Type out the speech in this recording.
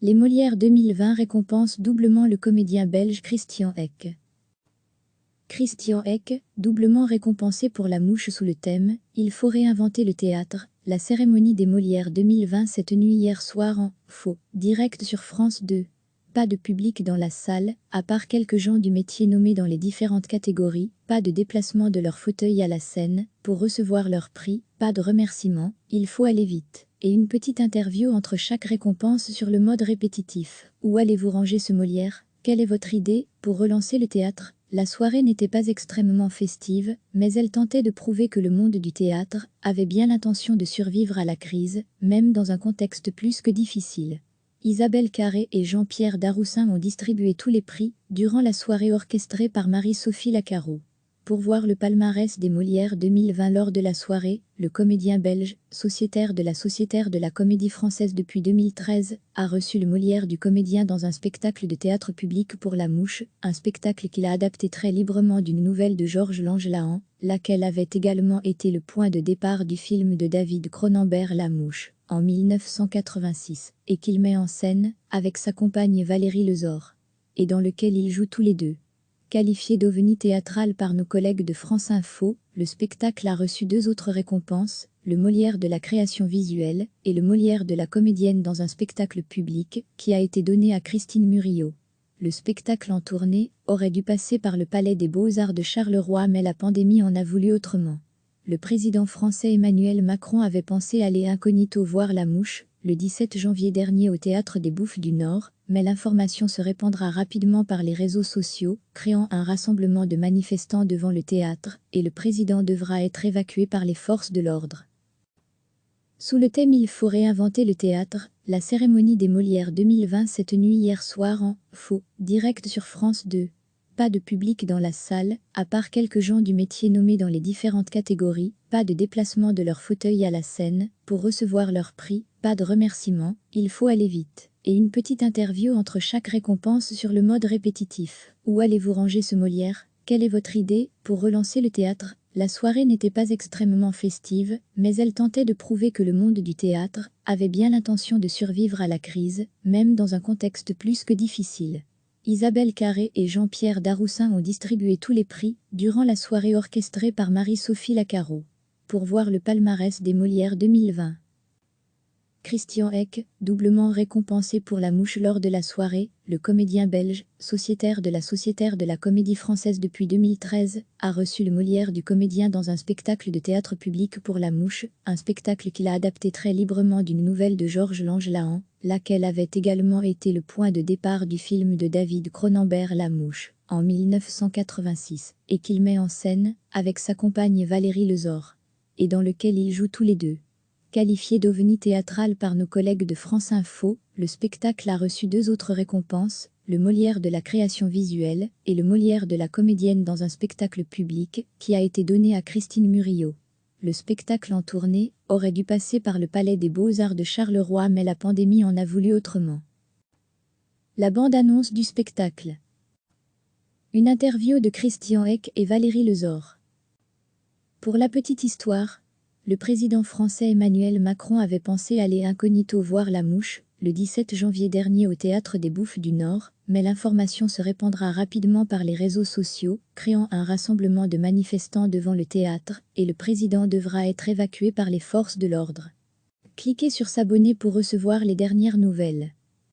Les Molières 2020 récompensent doublement le comédien belge Christian Hecke. Christian Hecke, doublement récompensé pour La Mouche sous le thème « Il faut réinventer le théâtre », la cérémonie des Molières 2020 s'est tenue hier soir en faux, direct sur France 2. Pas de public dans la salle, à part quelques gens du métier nommés dans les différentes catégories, pas de déplacement de leur fauteuil à la scène, pour recevoir leur prix, pas de remerciements, il faut aller vite. Et une petite interview entre chaque récompense sur le mode répétitif. Où allez-vous ranger ce Molière? Quelle est votre idée pour relancer le théâtre? La soirée n'était pas extrêmement festive, mais elle tentait de prouver que le monde du théâtre avait bien l'intention de survivre à la crise, même dans un contexte plus que difficile. Isabelle Carré et Jean-Pierre Daroussin ont distribué tous les prix, durant la soirée orchestrée par Marie-Sophie Lacaro. Pour voir le palmarès des Molières 2020 lors de la soirée, le comédien belge, sociétaire de la Comédie Française depuis 2013, a reçu le Molière du comédien dans un spectacle de théâtre public pour La Mouche, un spectacle qu'il a adapté très librement d'une nouvelle de Georges Langelahan, laquelle avait également été le point de départ du film de David Cronenberg La Mouche, en 1986, et qu'il met en scène, avec sa compagne Valérie Lezor, et dans lequel ils jouent tous les deux. Qualifié d'ovni théâtral par nos collègues de France Info, le spectacle a reçu 2 autres récompenses, le Molière de la création visuelle et le Molière de la comédienne dans un spectacle public, qui a été donné à Christine Murillo. Le spectacle en tournée aurait dû passer par le Palais des Beaux-Arts de Charleroi, mais la pandémie en a voulu autrement. Le président français Emmanuel Macron avait pensé aller incognito voir La Mouche, le 17 janvier dernier au Théâtre des Bouffes du Nord, mais l'information se répandra rapidement par les réseaux sociaux, créant un rassemblement de manifestants devant le théâtre, et le président devra être évacué par les forces de l'ordre. Sous le thème « Il faut réinventer le théâtre », la cérémonie des Molières 2020 s'est tenue hier soir en faux, direct sur France 2. Pas de public dans la salle, à part quelques gens du métier nommés dans les différentes catégories, pas de déplacement de leur fauteuil à la scène, pour recevoir leur prix, pas de remerciements, il faut aller vite. Et une petite interview entre chaque récompense sur le mode répétitif. Où allez-vous ranger ce Molière? Quelle est votre idée pour relancer le théâtre? La soirée n'était pas extrêmement festive, mais elle tentait de prouver que le monde du théâtre avait bien l'intention de survivre à la crise, même dans un contexte plus que difficile. Isabelle Carré et Jean-Pierre Daroussin ont distribué tous les prix, durant la soirée orchestrée par Marie-Sophie Lacaro. Pour voir le palmarès des Molières 2020. Christian Hecke, doublement récompensé pour La Mouche lors de la soirée, le comédien belge, sociétaire de la Comédie Française depuis 2013, a reçu le Molière du comédien dans un spectacle de théâtre public pour La Mouche, un spectacle qu'il a adapté très librement d'une nouvelle de Georges Langelahan, laquelle avait également été le point de départ du film de David Cronenberg La Mouche, en 1986, et qu'il met en scène, avec sa compagne Valérie Lezor, et dans lequel ils jouent tous les deux. Qualifié d'ovni théâtral par nos collègues de France Info, le spectacle a reçu 2 autres récompenses, le Molière de la création visuelle et le Molière de la comédienne dans un spectacle public, qui a été donné à Christine Murillo. Le spectacle en tournée aurait dû passer par le Palais des Beaux-Arts de Charleroi, mais la pandémie en a voulu autrement. La bande-annonce du spectacle. Une interview de Christian Hecke et Valérie Lezor. Pour la petite histoire, le président français Emmanuel Macron avait pensé aller incognito voir La Mouche, le 17 janvier dernier au Théâtre des Bouffes du Nord, mais l'information se répandra rapidement par les réseaux sociaux, créant un rassemblement de manifestants devant le théâtre, et le président devra être évacué par les forces de l'ordre. Cliquez sur s'abonner pour recevoir les dernières nouvelles.